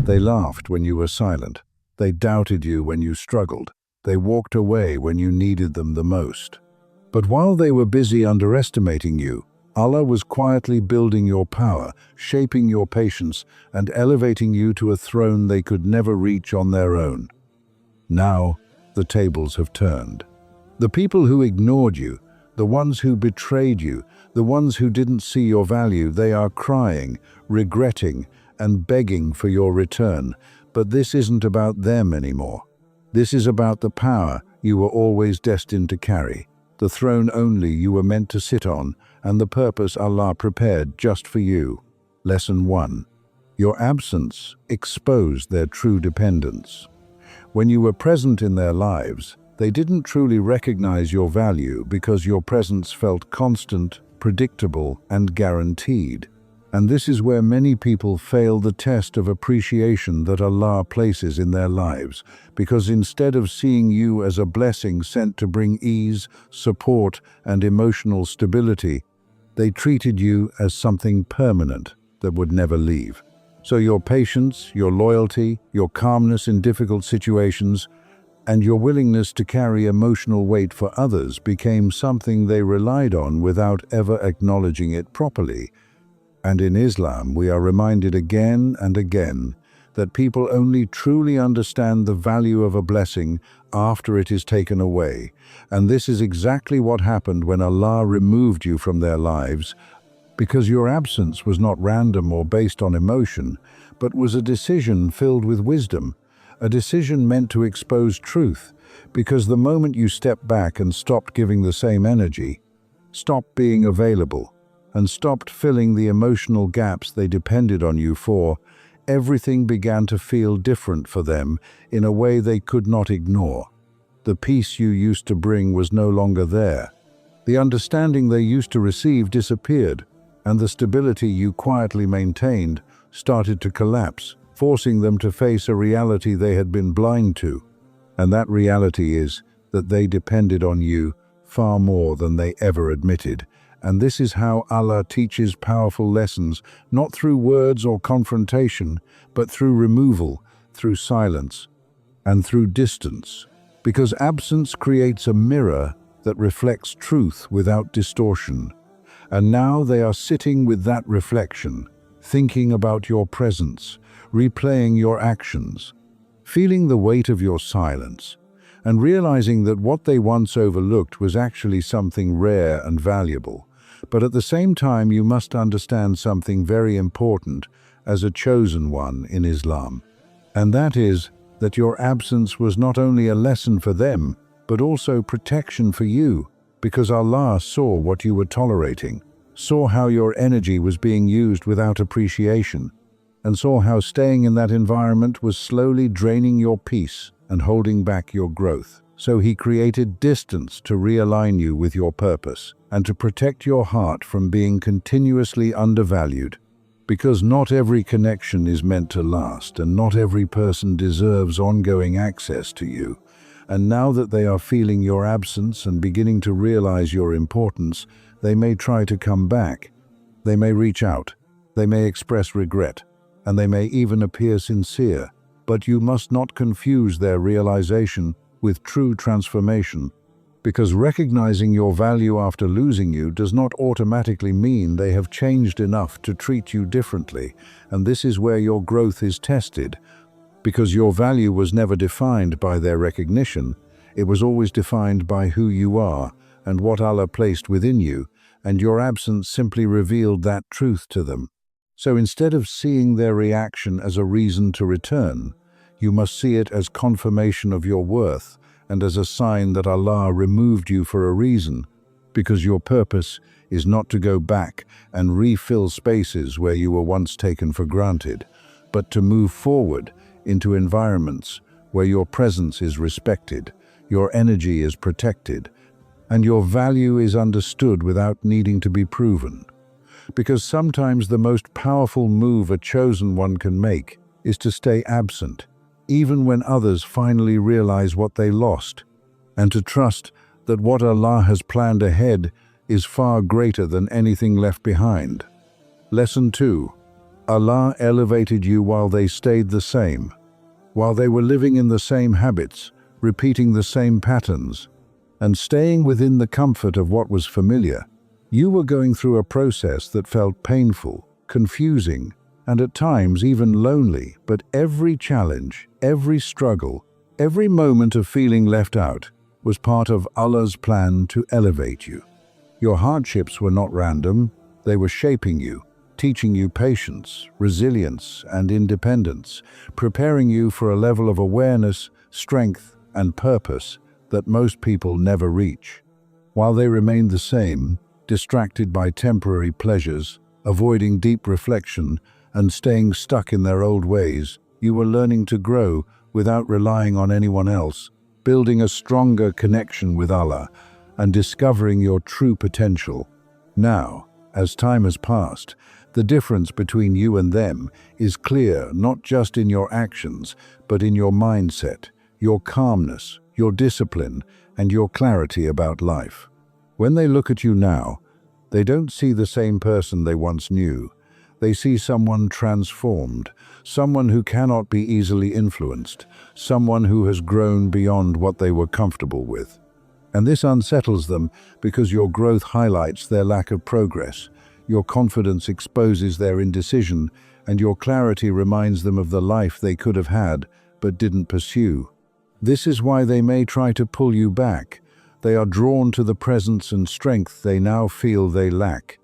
They laughed when you were silent. They doubted you when you struggled. They walked away when you needed them the most. But while they were busy underestimating you, Allah was quietly building your power, shaping your patience, and elevating you to a throne they could never reach on their own. Now, the tables have turned. The people who ignored you, the ones who betrayed you, the ones who didn't see your value, they are crying, regretting, and begging for your return. But this isn't about them anymore. This is about the power you were always destined to carry, the throne only you were meant to sit on, and the purpose Allah prepared just for you. Lesson 1. Your absence exposed their true dependence. When you were present in their lives, they didn't truly recognize your value because your presence felt constant, predictable, and guaranteed. And this is where many people fail the test of appreciation that Allah places in their lives, because instead of seeing you as a blessing sent to bring ease, support, and emotional stability, they treated you as something permanent that would never leave. So your patience, your loyalty, your calmness in difficult situations, and your willingness to carry emotional weight for others became something they relied on without ever acknowledging it properly. And in Islam, we are reminded again and again that people only truly understand the value of a blessing after it is taken away. And this is exactly what happened when Allah removed you from their lives, because your absence was not random or based on emotion, but was a decision filled with wisdom, a decision meant to expose truth, because the moment you stepped back and stopped giving the same energy, stopped being available, and stopped filling the emotional gaps they depended on you for, everything began to feel different for them in a way they could not ignore. The peace you used to bring was no longer there. The understanding they used to receive disappeared, and the stability you quietly maintained started to collapse, forcing them to face a reality they had been blind to. And that reality is that they depended on you far more than they ever admitted. And this is how Allah teaches powerful lessons, not through words or confrontation, but through removal, through silence, and through distance. Because absence creates a mirror that reflects truth without distortion. And now they are sitting with that reflection, thinking about your presence, replaying your actions, feeling the weight of your silence, and realizing that what they once overlooked was actually something rare and valuable. But at the same time, you must understand something very important as a chosen one in Islam. And that is that your absence was not only a lesson for them, but also protection for you, because Allah saw what you were tolerating, saw how your energy was being used without appreciation, and saw how staying in that environment was slowly draining your peace and holding back your growth. So He created distance to realign you with your purpose and to protect your heart from being continuously undervalued. Because not every connection is meant to last, and not every person deserves ongoing access to you. And now that they are feeling your absence and beginning to realize your importance, they may try to come back. They may reach out. They may express regret. And they may even appear sincere. But you must not confuse their realization with true transformation, because recognizing your value after losing you does not automatically mean they have changed enough to treat you differently. And this is where your growth is tested, because your value was never defined by their recognition. It was always defined by who you are and what Allah placed within you, and your absence simply revealed that truth to them. So instead of seeing their reaction as a reason to return, you must see it as confirmation of your worth and as a sign that Allah removed you for a reason, because your purpose is not to go back and refill spaces where you were once taken for granted, but to move forward into environments where your presence is respected, your energy is protected, and your value is understood without needing to be proven. Because sometimes the most powerful move a chosen one can make is to stay absent, even when others finally realize what they lost, and to trust that what Allah has planned ahead is far greater than anything left behind. Lesson 2. Allah elevated you while they stayed the same, while they were living in the same habits, repeating the same patterns, and staying within the comfort of what was familiar. You were going through a process that felt painful, confusing, and at times even lonely, but every challenge, every struggle, every moment of feeling left out was part of Allah's plan to elevate you. Your hardships were not random, they were shaping you, teaching you patience, resilience, and independence, preparing you for a level of awareness, strength, and purpose that most people never reach. While they remained the same, distracted by temporary pleasures, avoiding deep reflection, and staying stuck in their old ways, you were learning to grow without relying on anyone else, building a stronger connection with Allah, and discovering your true potential. Now, as time has passed, the difference between you and them is clear not just in your actions, but in your mindset, your calmness, your discipline, and your clarity about life. When they look at you now, they don't see the same person they once knew. They see someone transformed, someone who cannot be easily influenced, someone who has grown beyond what they were comfortable with. And this unsettles them because your growth highlights their lack of progress, your confidence exposes their indecision, and your clarity reminds them of the life they could have had but didn't pursue. This is why they may try to pull you back. They are drawn to the presence and strength they now feel they lack.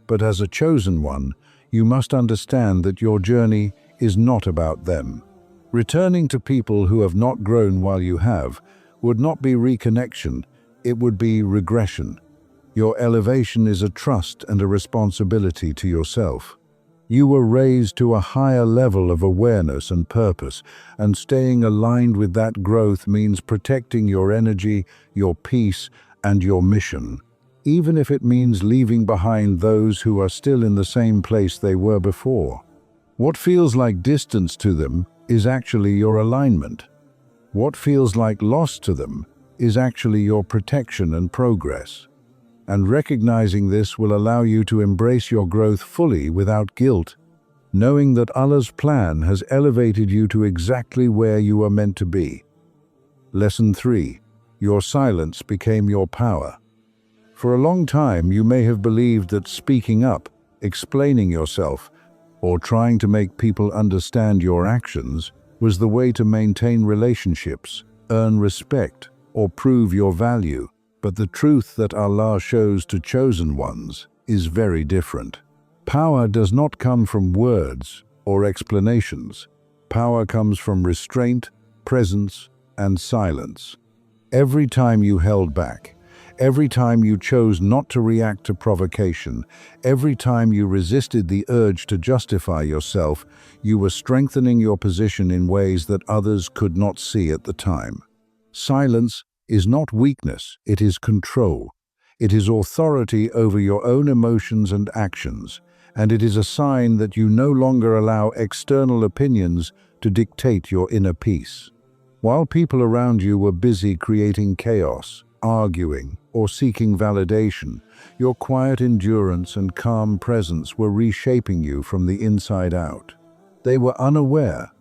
But as a chosen one, you must understand that your journey is not about them. Returning to people who have not grown while you have would not be reconnection, it would be regression. Your elevation is a trust and a responsibility to yourself. You were raised to a higher level of awareness and purpose, and staying aligned with that growth means protecting your energy, your peace, and your mission, even if it means leaving behind those who are still in the same place they were before. What feels like distance to them is actually your alignment. What feels like loss to them is actually your protection and progress. And recognizing this will allow you to embrace your growth fully without guilt, knowing that Allah's plan has elevated you to exactly where you are meant to be. Lesson 3. Your silence became your power. For a long time, you may have believed that speaking up, explaining yourself, or trying to make people understand your actions was the way to maintain relationships, earn respect, or prove your value. But the truth that Allah shows to chosen ones is very different. Power does not come from words or explanations. Power comes from restraint, presence, and silence. Every time you held back, every time you chose not to react to provocation, every time you resisted the urge to justify yourself, you were strengthening your position in ways that others could not see at the time. Silence is not weakness, it is control. It is authority over your own emotions and actions, and it is a sign that you no longer allow external opinions to dictate your inner peace. While people around you were busy creating chaos, arguing, or seeking validation, your quiet endurance and calm presence were reshaping you from the inside out. They were unaware,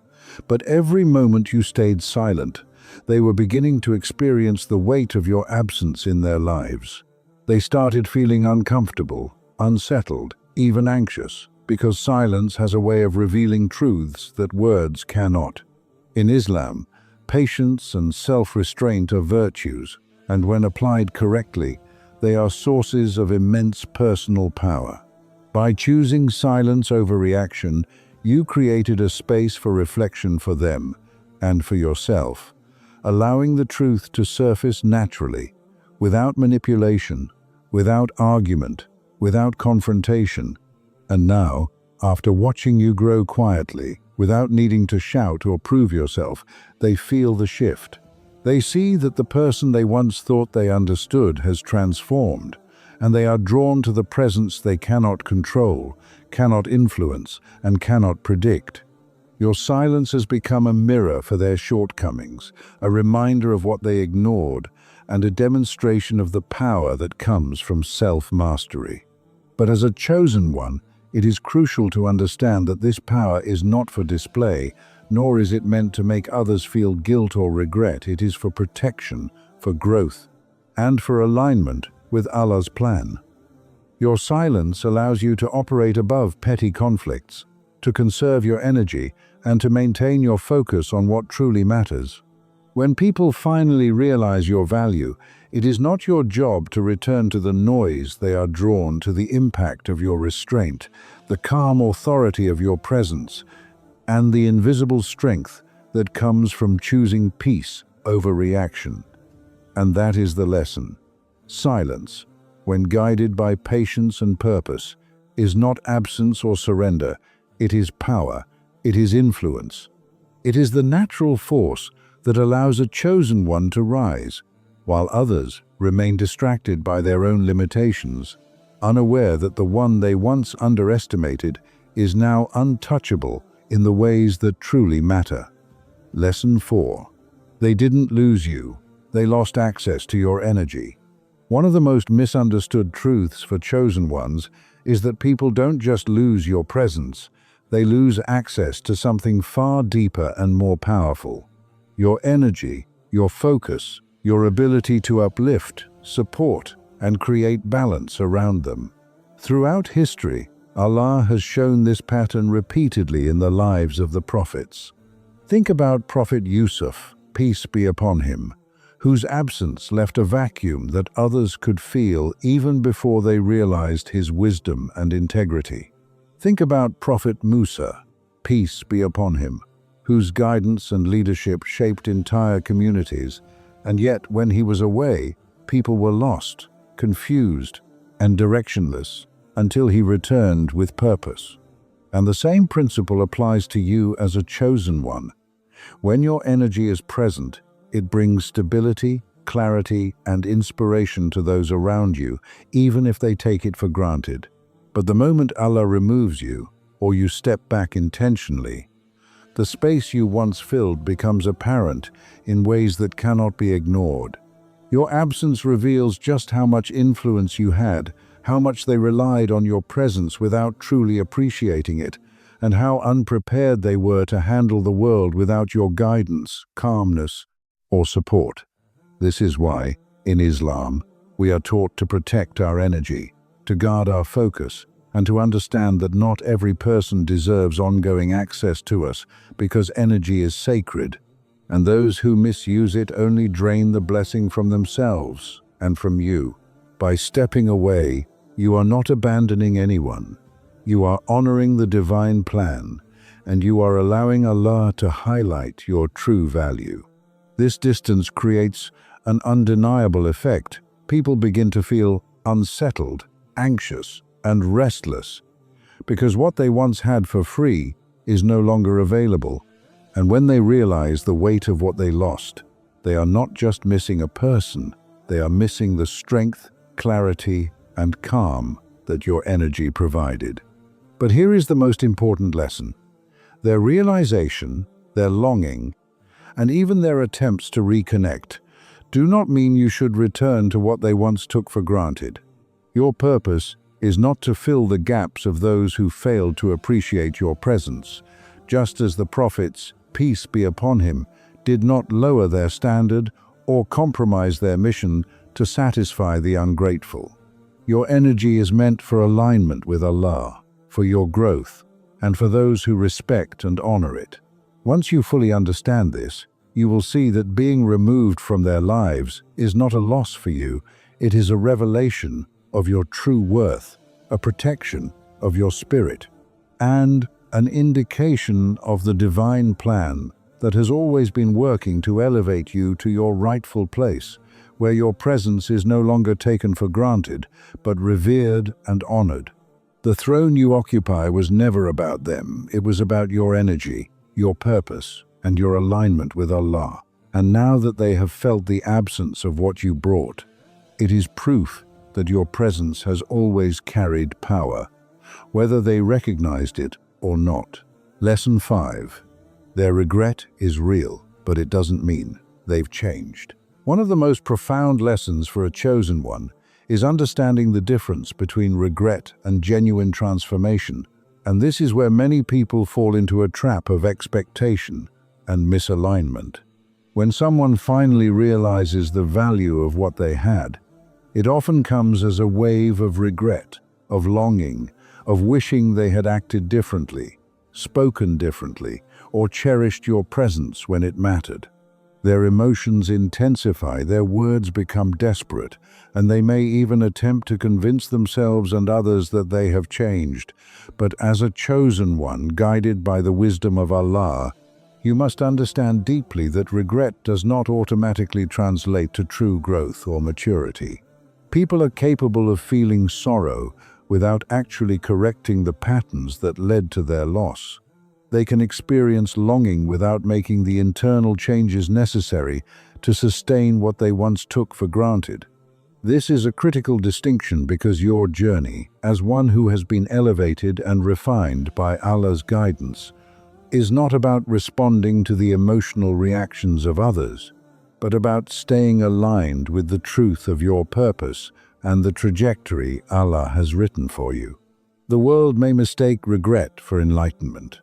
but every moment you stayed silent, they were beginning to experience the weight of your absence in their lives. They started feeling uncomfortable, unsettled, even anxious, because silence has a way of revealing truths that words cannot. In Islam, patience and self-restraint are virtues, and when applied correctly, they are sources of immense personal power. By choosing silence over reaction, you created a space for reflection for them and for yourself, allowing the truth to surface naturally, without manipulation, without argument, without confrontation. And now, after watching you grow quietly, without needing to shout or prove yourself, they feel the shift. They see that the person they once thought they understood has transformed, and they are drawn to the presence they cannot control, cannot influence, and cannot predict. Your silence has become a mirror for their shortcomings, a reminder of what they ignored, and a demonstration of the power that comes from self-mastery. But as a chosen one, It is crucial to understand that this power is not for display, nor is it meant to make others feel guilt or regret. It is for protection, for growth, and for alignment with Allah's plan. Your silence allows you to operate above petty conflicts, to conserve your energy, and to maintain your focus on what truly matters. When people finally realize your value, it is not your job to return to the noise. They are drawn to the impact of your restraint, the calm authority of your presence, and the invisible strength that comes from choosing peace over reaction. And that is the lesson. Silence, when guided by patience and purpose, is not absence or surrender. It is power. It is influence. It is the natural force that allows a chosen one to rise, while others remain distracted by their own limitations, unaware that the one they once underestimated is now untouchable in the ways that truly matter. Lesson 4. They didn't lose you. They lost access to your energy. One of the most misunderstood truths for chosen ones is that people don't just lose your presence, they lose access to something far deeper and more powerful. Your energy, your focus, your ability to uplift, support, and create balance around them. Throughout history, Allah has shown this pattern repeatedly in the lives of the prophets. Think about Prophet Yusuf, peace be upon him, whose absence left a vacuum that others could feel even before they realized his wisdom and integrity. Think about Prophet Musa, peace be upon him, whose guidance and leadership shaped entire communities, and yet when he was away, people were lost, confused, and directionless until he returned with purpose. And the same principle applies to you as a chosen one. When your energy is present, it brings stability, clarity, and inspiration to those around you, even if they take it for granted. But the moment Allah removes you, or you step back intentionally, the space you once filled becomes apparent in ways that cannot be ignored. Your absence reveals just how much influence you had, how much they relied on your presence without truly appreciating it, and how unprepared they were to handle the world without your guidance, calmness, or support. This is why, in Islam, we are taught to protect our energy, to guard our focus, and to understand that not every person deserves ongoing access to us, because energy is sacred, and those who misuse it only drain the blessing from themselves and from you. By stepping away, you are not abandoning anyone. You are honoring the divine plan, and you are allowing Allah to highlight your true value. This distance creates an undeniable effect. People begin to feel unsettled, anxious, and restless, because what they once had for free is no longer available. And when they realize the weight of what they lost, they are not just missing a person, they are missing the strength, clarity, and calm that your energy provided. But here is the most important lesson. Their realization, their longing, and even their attempts to reconnect do not mean you should return to what they once took for granted. Your purpose is not to fill the gaps of those who failed to appreciate your presence, just as the prophets, peace be upon him, did not lower their standard or compromise their mission to satisfy the ungrateful. Your energy is meant for alignment with Allah, for your growth, and for those who respect and honor it. Once you fully understand this, you will see that being removed from their lives is not a loss for you, it is a revelation of your true worth, a protection of your spirit, and an indication of the divine plan that has always been working to elevate you to your rightful place, where your presence is no longer taken for granted, but revered and honored. The throne you occupy was never about them, it was about your energy, your purpose, and your alignment with Allah. And now that they have felt the absence of what you brought, it is proof that your presence has always carried power, whether they recognized it or not. Lesson 5. Their regret is real, but it doesn't mean they've changed. One of the most profound lessons for a chosen one is understanding the difference between regret and genuine transformation, and this is where many people fall into a trap of expectation and misalignment. When someone finally realizes the value of what they had, it often comes as a wave of regret, of longing, of wishing they had acted differently, spoken differently, or cherished your presence when it mattered. Their emotions intensify, their words become desperate, and they may even attempt to convince themselves and others that they have changed. But as a chosen one, guided by the wisdom of Allah, you must understand deeply that regret does not automatically translate to true growth or maturity. People are capable of feeling sorrow without actually correcting the patterns that led to their loss. They can experience longing without making the internal changes necessary to sustain what they once took for granted. This is a critical distinction because your journey, as one who has been elevated and refined by Allah's guidance, is not about responding to the emotional reactions of others, but about staying aligned with the truth of your purpose and the trajectory Allah has written for you. The world may mistake regret for enlightenment,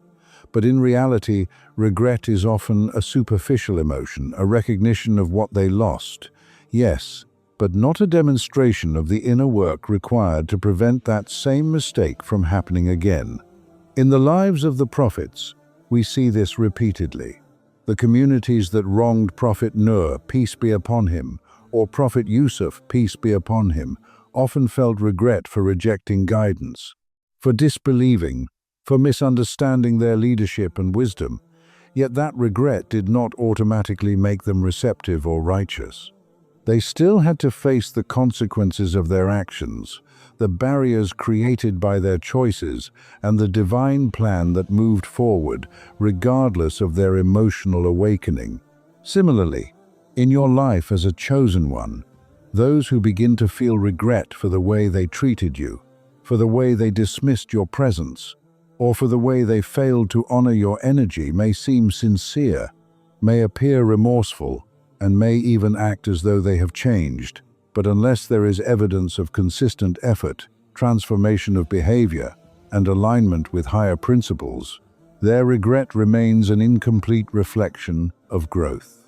but in reality, regret is often a superficial emotion, a recognition of what they lost. Yes, but not a demonstration of the inner work required to prevent that same mistake from happening again. In the lives of the prophets, we see this repeatedly. The communities that wronged Prophet Nuh, peace be upon him, or Prophet Yusuf, peace be upon him, often felt regret for rejecting guidance, for disbelieving, for misunderstanding their leadership and wisdom. Yet that regret did not automatically make them receptive or righteous. They still had to face the consequences of their actions, the barriers created by their choices, and the divine plan that moved forward, regardless of their emotional awakening. Similarly, in your life as a chosen one, those who begin to feel regret for the way they treated you, for the way they dismissed your presence, or for the way they failed to honor your energy may seem sincere, may appear remorseful, and may even act as though they have changed. But unless there is evidence of consistent effort, transformation of behavior, and alignment with higher principles, their regret remains an incomplete reflection of growth.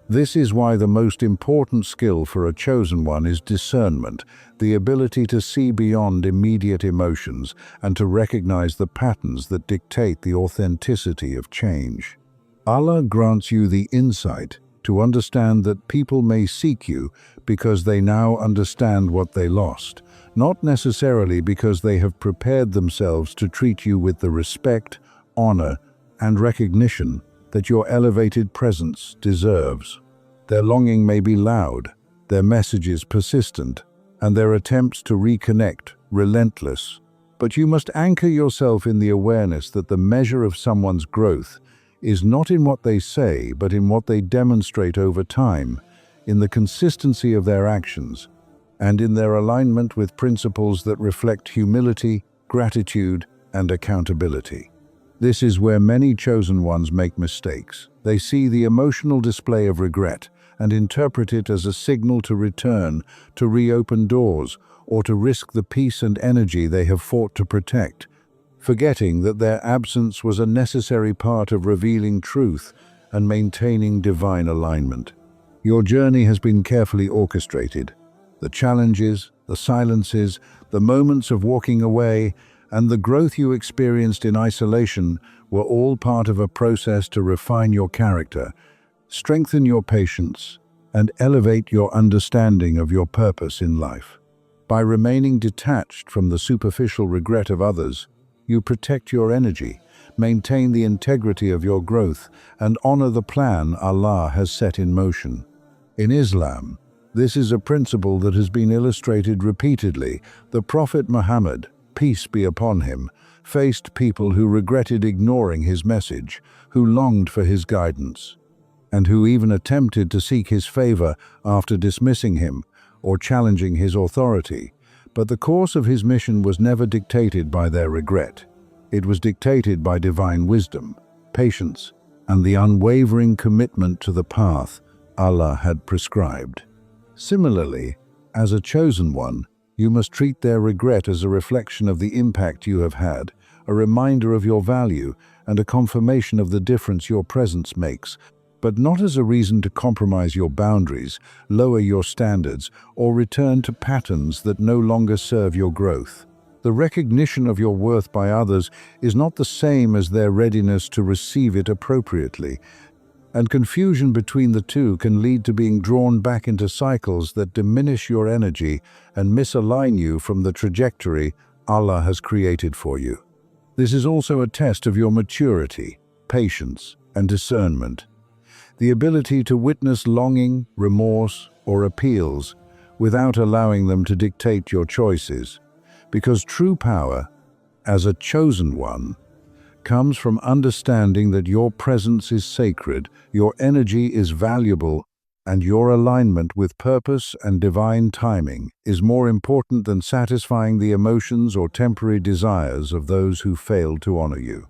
This is why the most important skill for a chosen one is discernment, the ability to see beyond immediate emotions and to recognize the patterns that dictate the authenticity of change. Allah grants you the insight to understand that people may seek you because they now understand what they lost, not necessarily because they have prepared themselves to treat you with the respect, honor, and recognition that your elevated presence deserves. Their longing may be loud, their messages persistent, and their attempts to reconnect relentless. But you must anchor yourself in the awareness that the measure of someone's growth is not in what they say, but in what they demonstrate over time, in the consistency of their actions, and in their alignment with principles that reflect humility, gratitude, and accountability. This is where many chosen ones make mistakes. They see the emotional display of regret and interpret it as a signal to return, to reopen doors, or to risk the peace and energy they have fought to protect, forgetting that their absence was a necessary part of revealing truth and maintaining divine alignment. Your journey has been carefully orchestrated. The challenges, the silences, the moments of walking away, and the growth you experienced in isolation were all part of a process to refine your character, strengthen your patience, and elevate your understanding of your purpose in life. By remaining detached from the superficial regret of others, you protect your energy, maintain the integrity of your growth, and honor the plan Allah has set in motion. In Islam, this is a principle that has been illustrated repeatedly. The Prophet Muhammad, peace be upon him, faced people who regretted ignoring his message, who longed for his guidance, and who even attempted to seek his favor after dismissing him or challenging his authority. But the course of his mission was never dictated by their regret. It was dictated by divine wisdom, patience, and the unwavering commitment to the path Allah had prescribed. Similarly, As a chosen one, you must treat their regret as a reflection of the impact you have had, a reminder of your value, and a confirmation of the difference your presence makes, but not as a reason to compromise your boundaries, lower your standards, or return to patterns that no longer serve your growth. The recognition of your worth by others is not the same as their readiness to receive it appropriately, and confusion between the two can lead to being drawn back into cycles that diminish your energy and misalign you from the trajectory Allah has created for you. This is also a test of your maturity, patience, and discernment. The ability to witness longing, remorse, or appeals without allowing them to dictate your choices. Because true power, as a chosen one, comes from understanding that your presence is sacred, your energy is valuable, and your alignment with purpose and divine timing is more important than satisfying the emotions or temporary desires of those who failed to honor you.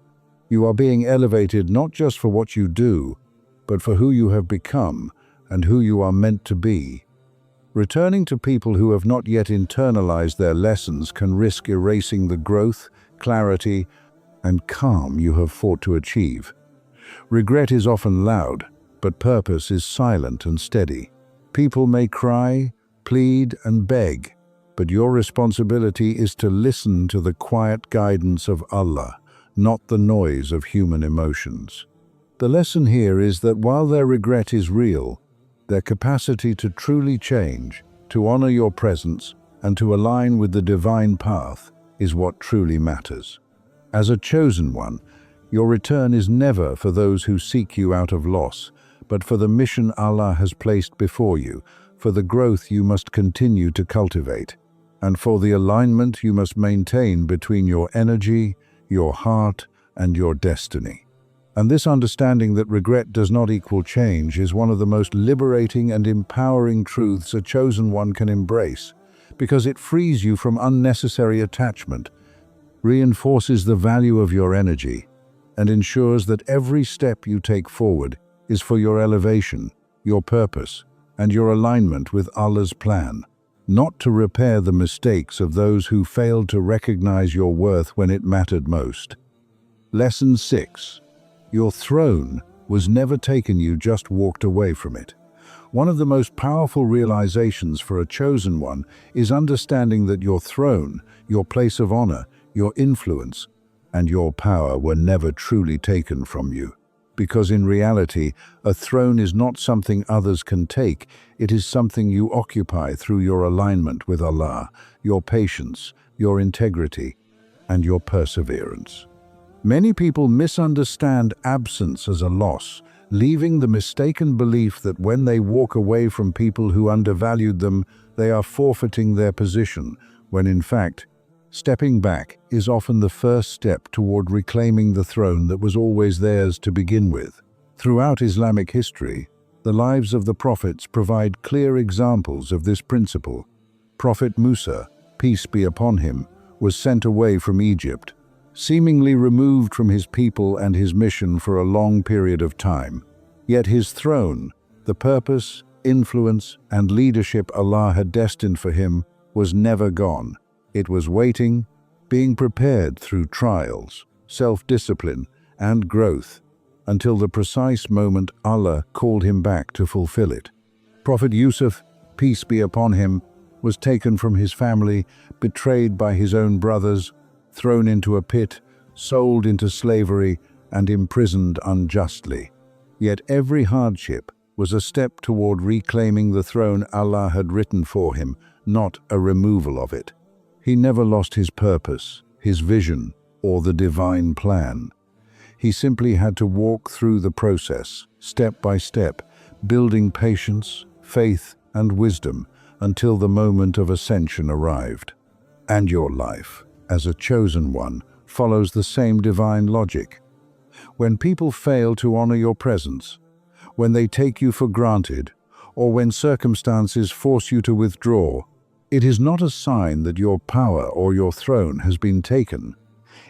You are being elevated not just for what you do, but for who you have become and who you are meant to be. Returning to people who have not yet internalized their lessons can risk erasing the growth, clarity, and calm you have fought to achieve. Regret is often loud, but purpose is silent and steady. People may cry, plead, and beg, but your responsibility is to listen to the quiet guidance of Allah, not the noise of human emotions. The lesson here is that while their regret is real, their capacity to truly change, to honor your presence, and to align with the divine path is what truly matters. As a chosen one, your return is never for those who seek you out of loss, but for the mission Allah has placed before you, for the growth you must continue to cultivate, and for the alignment you must maintain between your energy, your heart, and your destiny. And this understanding that regret does not equal change is one of the most liberating and empowering truths a chosen one can embrace, because it frees you from unnecessary attachment, reinforces the value of your energy, and ensures that every step you take forward is for your elevation, your purpose, and your alignment with Allah's plan, not to repair the mistakes of those who failed to recognize your worth when it mattered most. Lesson 6. Your throne was never taken, you just walked away from it. One of the most powerful realizations for a chosen one is understanding that your throne, your place of honor, your influence, and your power were never truly taken from you. Because in reality, a throne is not something others can take, it is something you occupy through your alignment with Allah, your patience, your integrity, and your perseverance. Many people misunderstand absence as a loss, leaving the mistaken belief that when they walk away from people who undervalued them, they are forfeiting their position, when in fact, stepping back is often the first step toward reclaiming the throne that was always theirs to begin with. Throughout Islamic history, the lives of the prophets provide clear examples of this principle. Prophet Musa, peace be upon him, was sent away from Egypt, seemingly removed from his people and his mission for a long period of time. Yet his throne, the purpose, influence, and leadership Allah had destined for him, was never gone. It was waiting, being prepared through trials, self-discipline, and growth, until the precise moment Allah called him back to fulfill it. Prophet Yusuf, peace be upon him, was taken from his family, betrayed by his own brothers, thrown into a pit, sold into slavery, and imprisoned unjustly. Yet every hardship was a step toward reclaiming the throne Allah had written for him, not a removal of it. He never lost his purpose, his vision, or the divine plan. He simply had to walk through the process, step by step, building patience, faith, and wisdom until the moment of ascension arrived. And your life, as a chosen one, follows the same divine logic. When people fail to honor your presence, when they take you for granted, or when circumstances force you to withdraw, it is not a sign that your power or your throne has been taken.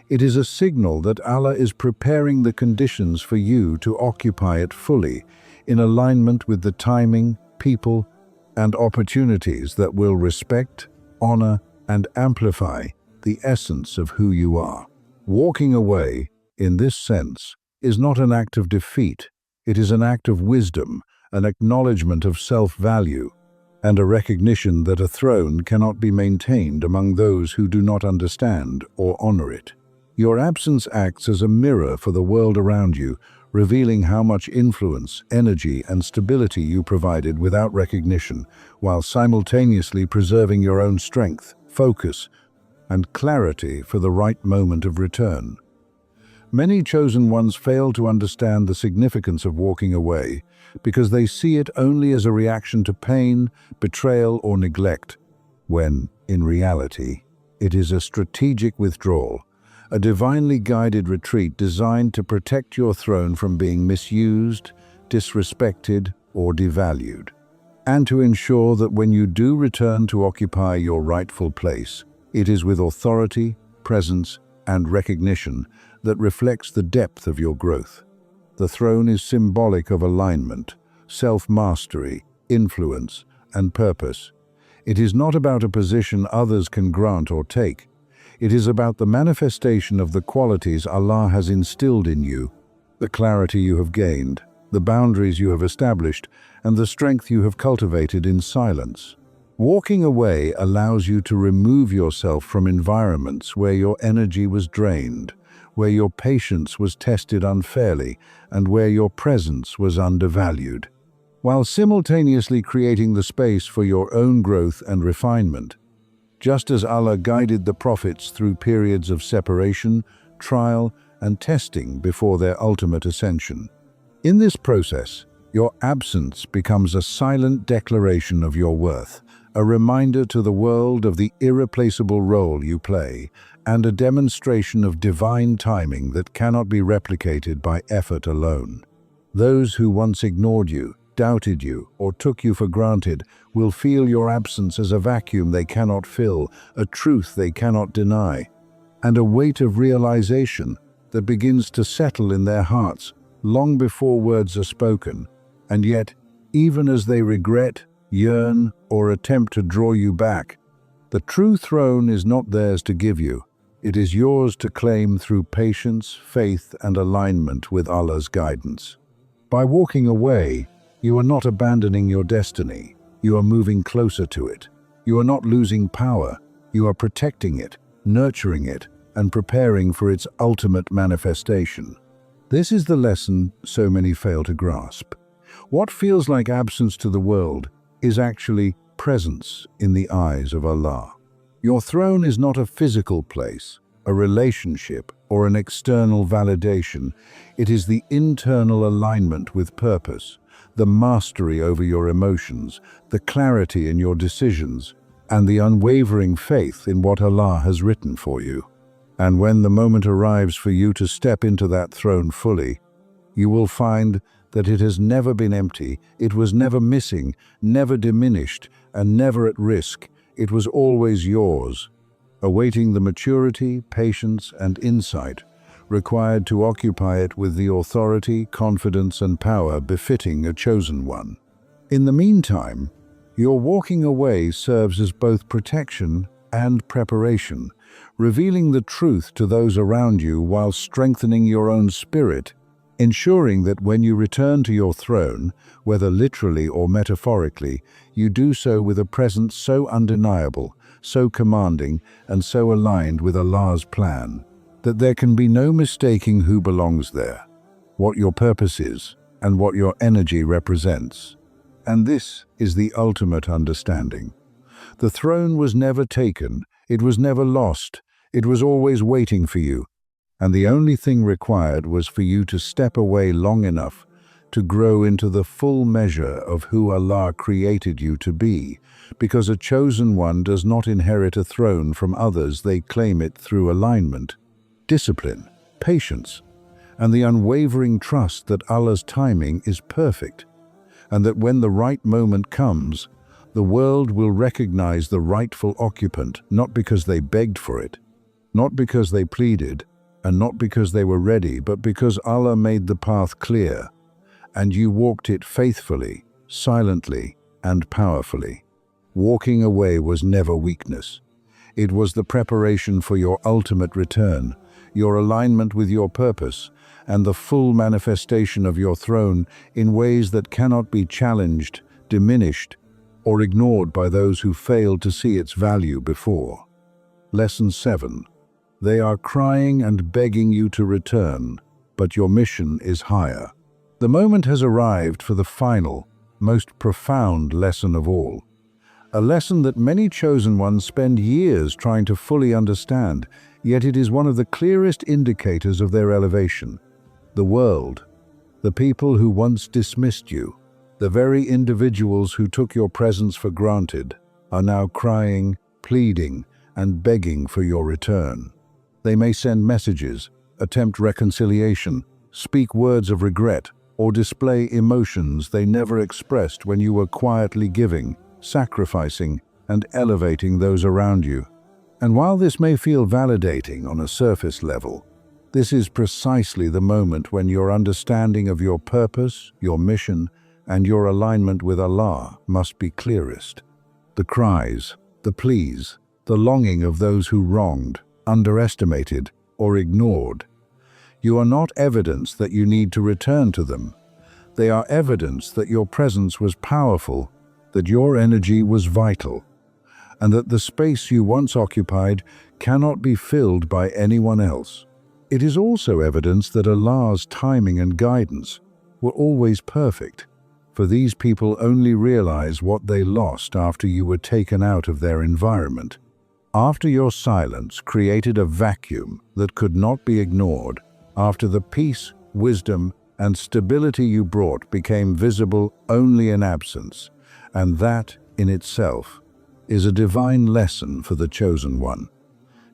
It is a signal that Allah is preparing the conditions for you to occupy it fully, in alignment with the timing, people, and opportunities that will respect, honor, and amplify the essence of who you are. Walking away, in this sense, is not an act of defeat. It is an act of wisdom, an acknowledgement of self-value, and a recognition that a throne cannot be maintained among those who do not understand or honor it. Your absence acts as a mirror for the world around you, revealing how much influence, energy, and stability you provided without recognition, while simultaneously preserving your own strength, focus, and clarity for the right moment of return. Many chosen ones fail to understand the significance of walking away because they see it only as a reaction to pain, betrayal, or neglect, when, in reality, it is a strategic withdrawal, a divinely guided retreat designed to protect your throne from being misused, disrespected, or devalued, and to ensure that when you do return to occupy your rightful place, it is with authority, presence, and recognition that reflects the depth of your growth. The throne is symbolic of alignment, self-mastery, influence, and purpose. It is not about a position others can grant or take. It is about the manifestation of the qualities Allah has instilled in you, the clarity you have gained, the boundaries you have established, and the strength you have cultivated in silence. Walking away allows you to remove yourself from environments where your energy was drained, where your patience was tested unfairly, and where your presence was undervalued, while simultaneously creating the space for your own growth and refinement. Just as Allah guided the prophets through periods of separation, trial, and testing before their ultimate ascension. In this process, your absence becomes a silent declaration of your worth, a reminder to the world of the irreplaceable role you play, and a demonstration of divine timing that cannot be replicated by effort alone. Those who once ignored you, doubted you, or took you for granted will feel your absence as a vacuum they cannot fill, a truth they cannot deny, and a weight of realization that begins to settle in their hearts long before words are spoken. And yet, even as they regret, yearn, or attempt to draw you back, the true throne is not theirs to give you. It is yours to claim through patience, faith, and alignment with Allah's guidance. By walking away, you are not abandoning your destiny. You are moving closer to it. You are not losing power. You are protecting it, nurturing it, and preparing for its ultimate manifestation. This is the lesson so many fail to grasp. What feels like absence to the world is actually presence in the eyes of Allah. Your throne is not a physical place, a relationship, or an external validation. It is the internal alignment with purpose, the mastery over your emotions, the clarity in your decisions, and the unwavering faith in what Allah has written for you. And when the moment arrives for you to step into that throne fully, you will find that it has never been empty, it was never missing, never diminished, and never at risk. It was always yours, awaiting the maturity, patience, and insight required to occupy it with the authority, confidence, and power befitting a chosen one. In the meantime, your walking away serves as both protection and preparation, revealing the truth to those around you while strengthening your own spirit, ensuring that when you return to your throne, whether literally or metaphorically, you do so with a presence so undeniable, so commanding, and so aligned with Allah's plan, that there can be no mistaking who belongs there, what your purpose is, and what your energy represents. And this is the ultimate understanding. The throne was never taken, it was never lost, it was always waiting for you, and the only thing required was for you to step away long enough to grow into the full measure of who Allah created you to be, because a chosen one does not inherit a throne from others, they claim it through alignment, discipline, patience, and the unwavering trust that Allah's timing is perfect, and that when the right moment comes, the world will recognize the rightful occupant, not because they begged for it, not because they pleaded, and not because they were ready, but because Allah made the path clear, and you walked it faithfully, silently, and powerfully. Walking away was never weakness. It was the preparation for your ultimate return, your alignment with your purpose, and the full manifestation of your throne in ways that cannot be challenged, diminished, or ignored by those who failed to see its value before. Lesson 7. They are crying and begging you to return, but your mission is higher. The moment has arrived for the final, most profound lesson of all. A lesson that many chosen ones spend years trying to fully understand, yet it is one of the clearest indicators of their elevation. The world, the people who once dismissed you, the very individuals who took your presence for granted, are now crying, pleading, and begging for your return. They may send messages, attempt reconciliation, speak words of regret, or display emotions they never expressed when you were quietly giving, sacrificing, and elevating those around you. And while this may feel validating on a surface level, this is precisely the moment when your understanding of your purpose, your mission, and your alignment with Allah must be clearest. The cries, the pleas, the longing of those who wronged, underestimated, or ignored. You are not evidence that you need to return to them. They are evidence that your presence was powerful, that your energy was vital, and that the space you once occupied cannot be filled by anyone else. It is also evidence that Allah's timing and guidance were always perfect, for these people only realize what they lost after you were taken out of their environment. After your silence created a vacuum that could not be ignored, after the peace, wisdom, and stability you brought became visible only in absence, and that, in itself, is a divine lesson for the chosen one.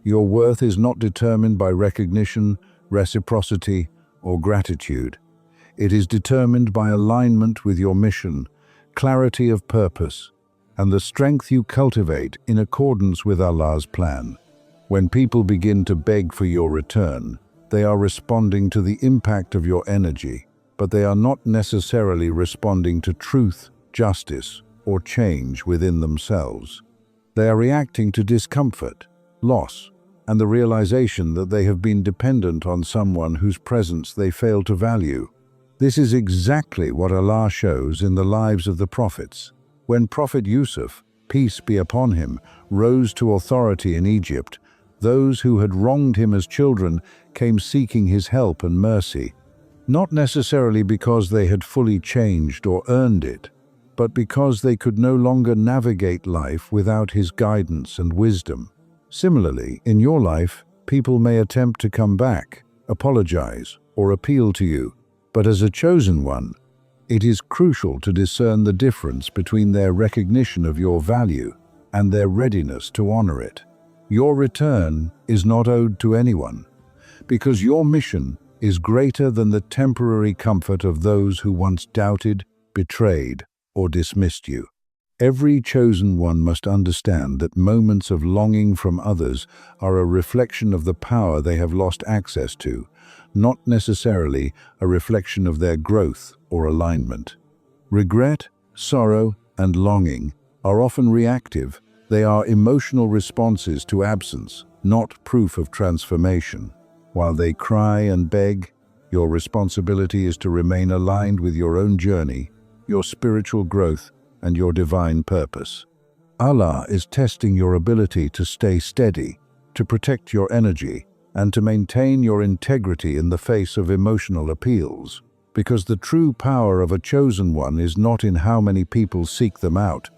Your worth is not determined by recognition, reciprocity, or gratitude. It is determined by alignment with your mission, clarity of purpose, and the strength you cultivate in accordance with Allah's plan. When people begin to beg for your return, they are responding to the impact of your energy, but they are not necessarily responding to truth, justice, or change within themselves. They are reacting to discomfort, loss, and the realization that they have been dependent on someone whose presence they fail to value. This is exactly what Allah shows in the lives of the prophets. When Prophet Yusuf, peace be upon him, rose to authority in Egypt, those who had wronged him as children came seeking his help and mercy, not necessarily because they had fully changed or earned it, but because they could no longer navigate life without his guidance and wisdom. Similarly, in your life, people may attempt to come back, apologize, or appeal to you, but as a chosen one, it is crucial to discern the difference between their recognition of your value and their readiness to honor it. Your return is not owed to anyone, because your mission is greater than the temporary comfort of those who once doubted, betrayed, or dismissed you. Every chosen one must understand that moments of longing from others are a reflection of the power they have lost access to, not necessarily a reflection of their growth or alignment. Regret, sorrow, and longing are often reactive. They are emotional responses to absence, not proof of transformation. While they cry and beg, your responsibility is to remain aligned with your own journey, your spiritual growth, and your divine purpose. Allah is testing your ability to stay steady, to protect your energy, and to maintain your integrity in the face of emotional appeals, because the true power of a chosen one is not in how many people seek them out,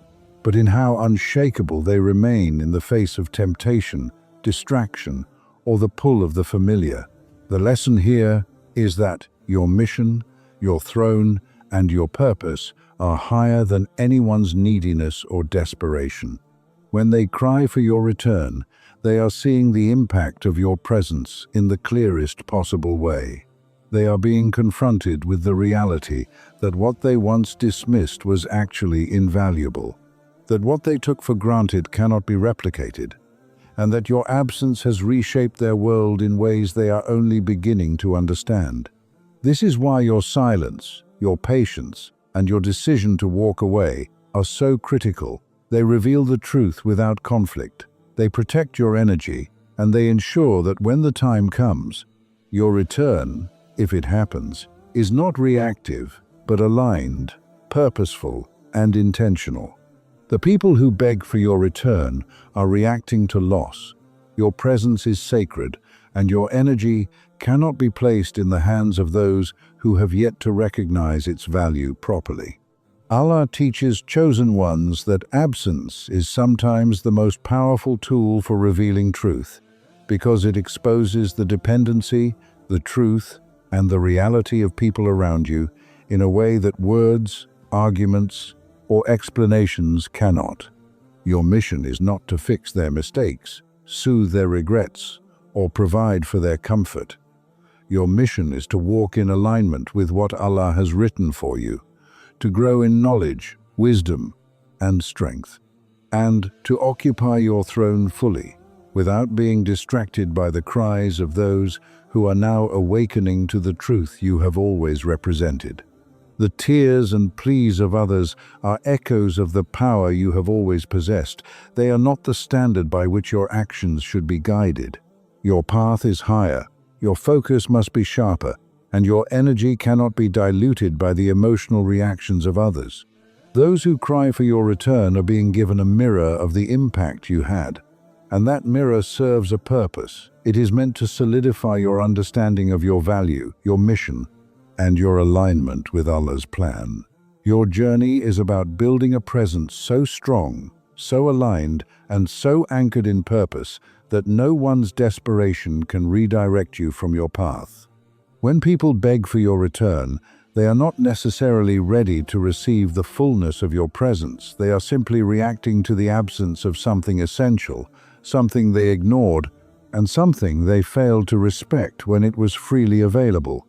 but in how unshakable they remain in the face of temptation, distraction, or the pull of the familiar. The lesson here is that your mission, your throne, and your purpose are higher than anyone's neediness or desperation. When they cry for your return, they are seeing the impact of your presence in the clearest possible way. They are being confronted with the reality that what they once dismissed was actually invaluable, that what they took for granted cannot be replicated, and that your absence has reshaped their world in ways they are only beginning to understand. This is why your silence, your patience, and your decision to walk away are so critical. They reveal the truth without conflict. They protect your energy, and they ensure that when the time comes, your return, if it happens, is not reactive, but aligned, purposeful, and intentional. The people who beg for your return are reacting to loss. Your presence is sacred, and your energy cannot be placed in the hands of those who have yet to recognize its value properly. Allah teaches chosen ones that absence is sometimes the most powerful tool for revealing truth, because it exposes the dependency, the truth, and the reality of people around you in a way that words, arguments, or explanations cannot. Your mission is not to fix their mistakes, soothe their regrets, or provide for their comfort. Your mission is to walk in alignment with what Allah has written for you, to grow in knowledge, wisdom, and strength, and to occupy your throne fully, without being distracted by the cries of those who are now awakening to the truth you have always represented. The tears and pleas of others are echoes of the power you have always possessed. They are not the standard by which your actions should be guided. Your path is higher, your focus must be sharper, and your energy cannot be diluted by the emotional reactions of others. Those who cry for your return are being given a mirror of the impact you had, and that mirror serves a purpose. It is meant to solidify your understanding of your value, your mission, and your alignment with Allah's plan. Your journey is about building a presence so strong, so aligned, and so anchored in purpose that no one's desperation can redirect you from your path. When people beg for your return, they are not necessarily ready to receive the fullness of your presence. They are simply reacting to the absence of something essential, something they ignored, and something they failed to respect when it was freely available.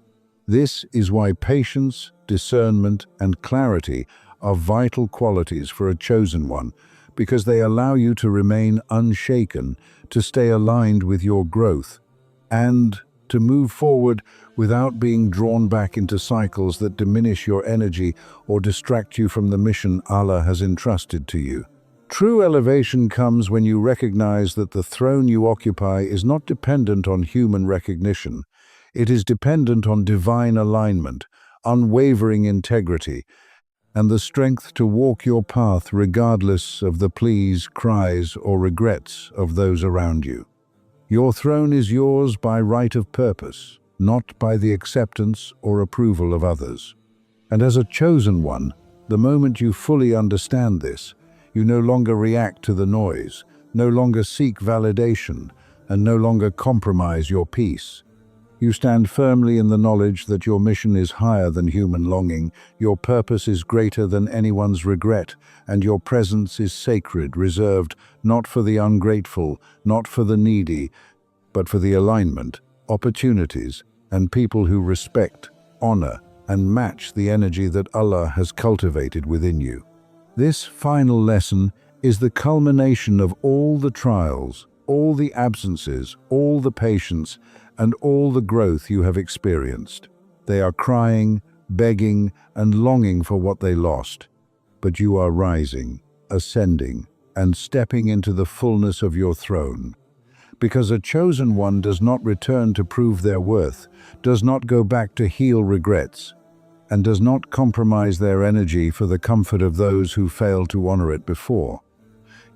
This is why patience, discernment, and clarity are vital qualities for a chosen one, because they allow you to remain unshaken, to stay aligned with your growth, and to move forward without being drawn back into cycles that diminish your energy or distract you from the mission Allah has entrusted to you. True elevation comes when you recognize that the throne you occupy is not dependent on human recognition. It is dependent on divine alignment, unwavering integrity, and the strength to walk your path regardless of the pleas, cries, or regrets of those around you. Your throne is yours by right of purpose, not by the acceptance or approval of others. And as a chosen one, the moment you fully understand this, you no longer react to the noise, no longer seek validation, and no longer compromise your peace. You stand firmly in the knowledge that your mission is higher than human longing, your purpose is greater than anyone's regret, and your presence is sacred, reserved not for the ungrateful, not for the needy, but for the alignment, opportunities, and people who respect, honor, and match the energy that Allah has cultivated within you. This final lesson is the culmination of all the trials, all the absences, all the patience, and all the growth you have experienced. They are crying, begging, and longing for what they lost. But you are rising, ascending, and stepping into the fullness of your throne. Because a chosen one does not return to prove their worth, does not go back to heal regrets, and does not compromise their energy for the comfort of those who failed to honor it before.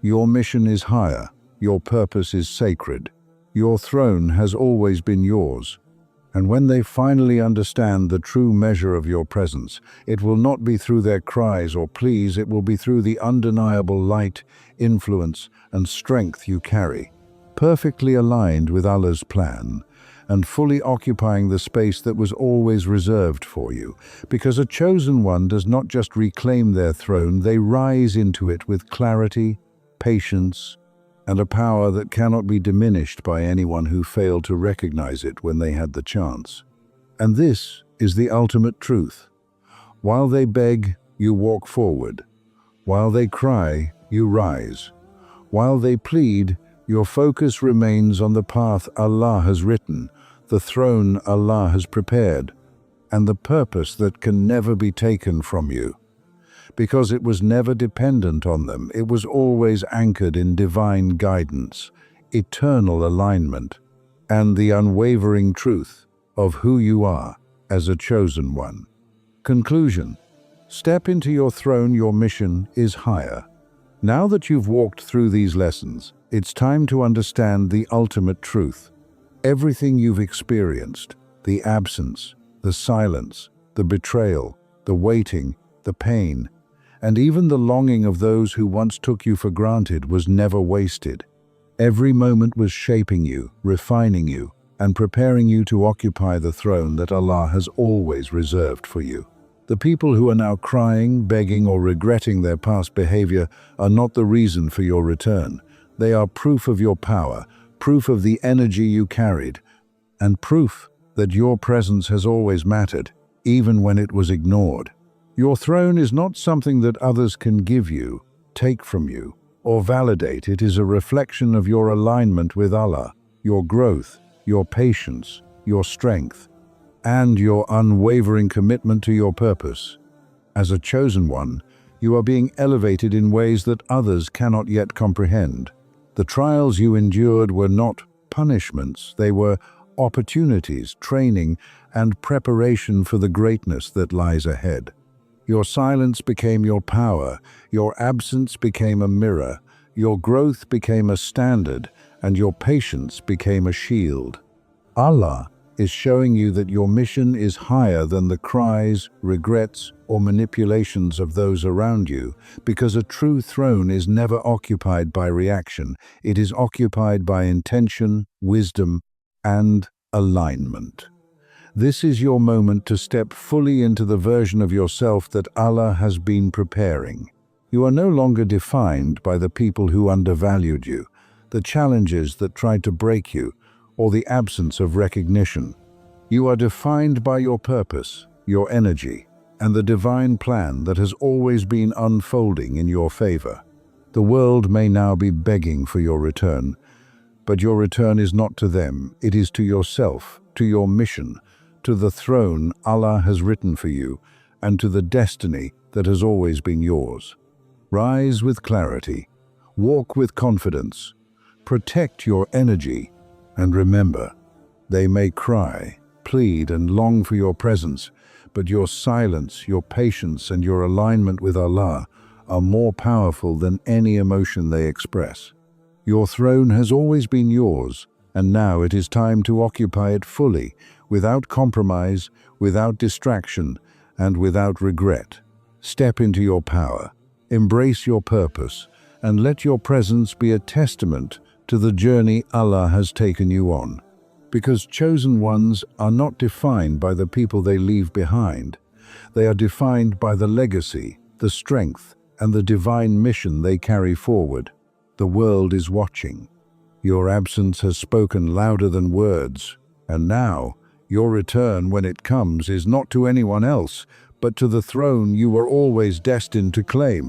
Your mission is higher, your purpose is sacred. Your throne has always been yours, and when they finally understand the true measure of your presence, it will not be through their cries or pleas, it will be through the undeniable light, influence, and strength you carry, perfectly aligned with Allah's plan, and fully occupying the space that was always reserved for you. Because a chosen one does not just reclaim their throne, they rise into it with clarity, patience, and a power that cannot be diminished by anyone who failed to recognize it when they had the chance. And this is the ultimate truth. While they beg, you walk forward. While they cry, you rise. While they plead, your focus remains on the path Allah has written, the throne Allah has prepared, and the purpose that can never be taken from you. because it was never dependent on them. It was always anchored in divine guidance, eternal alignment, and the unwavering truth of who you are as a chosen one. Conclusion. Step into your throne. Your mission is higher. Now that you've walked through these lessons, it's time to understand the ultimate truth. Everything you've experienced, the absence, the silence, the betrayal, the waiting, the pain, and even the longing of those who once took you for granted was never wasted. Every moment was shaping you, refining you, and preparing you to occupy the throne that Allah has always reserved for you. The people who are now crying, begging, or regretting their past behavior are not the reason for your return. They are proof of your power, proof of the energy you carried, and proof that your presence has always mattered, even when it was ignored. Your throne is not something that others can give you, take from you, or validate. It is a reflection of your alignment with Allah, your growth, your patience, your strength, and your unwavering commitment to your purpose. As a chosen one, you are being elevated in ways that others cannot yet comprehend. The trials you endured were not punishments, they were opportunities, training, and preparation for the greatness that lies ahead. Your silence became your power, your absence became a mirror, your growth became a standard, and your patience became a shield. Allah is showing you that your mission is higher than the cries, regrets, or manipulations of those around you, because a true throne is never occupied by reaction. It is occupied by intention, wisdom, and alignment. This is your moment to step fully into the version of yourself that Allah has been preparing. You are no longer defined by the people who undervalued you, the challenges that tried to break you, or the absence of recognition. You are defined by your purpose, your energy, and the divine plan that has always been unfolding in your favor. The world may now be begging for your return, but your return is not to them. It is to yourself, to your mission, to the throne Allah has written for you, and to the destiny that has always been yours. Rise with clarity, walk with confidence, protect your energy, and remember, they may cry, plead, and long for your presence, but your silence, your patience, and your alignment with Allah are more powerful than any emotion they express. Your throne has always been yours, and now it is time to occupy it fully, without compromise, without distraction, and without regret. Step into your power, embrace your purpose, and let your presence be a testament to the journey Allah has taken you on. Because chosen ones are not defined by the people they leave behind. They are defined by the legacy, the strength, and the divine mission they carry forward. The world is watching. Your absence has spoken louder than words, and now your return, when it comes, is not to anyone else, but to the throne you were always destined to claim.